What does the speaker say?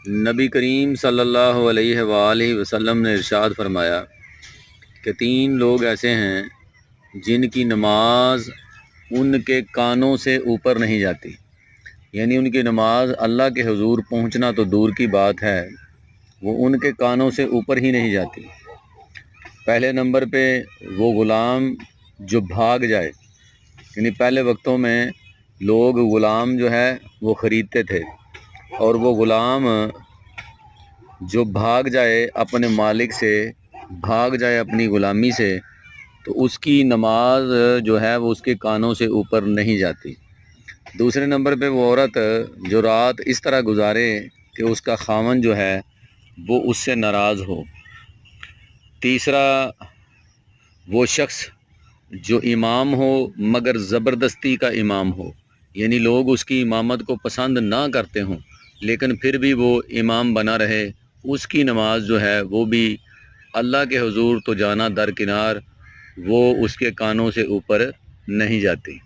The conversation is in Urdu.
نبی کریم صلی اللہ علیہ وآلہ وسلم نے ارشاد فرمایا کہ 3 لوگ ایسے ہیں جن کی نماز ان کے کانوں سے اوپر نہیں جاتی، یعنی ان کی نماز اللہ کے حضور پہنچنا تو دور کی بات ہے، وہ ان کے کانوں سے اوپر ہی نہیں جاتی۔ پہلے نمبر پہ وہ غلام جو بھاگ جائے، یعنی پہلے وقتوں میں لوگ غلام جو ہے وہ خریدتے تھے، اور وہ غلام جو بھاگ جائے اپنے مالک سے، بھاگ جائے اپنی غلامی سے، تو اس کی نماز جو ہے وہ اس کے کانوں سے اوپر نہیں جاتی۔ دوسرے نمبر پہ وہ عورت جو رات اس طرح گزارے کہ اس کا خاوند جو ہے وہ اس سے ناراض ہو۔ تیسرا وہ شخص جو امام ہو مگر زبردستی کا امام ہو، یعنی لوگ اس کی امامت کو پسند نہ کرتے ہوں لیکن پھر بھی وہ امام بنا رہے، اس کی نماز جو ہے وہ بھی اللہ کے حضور تو جانا درکنار، وہ اس کے کانوں سے اوپر نہیں جاتی۔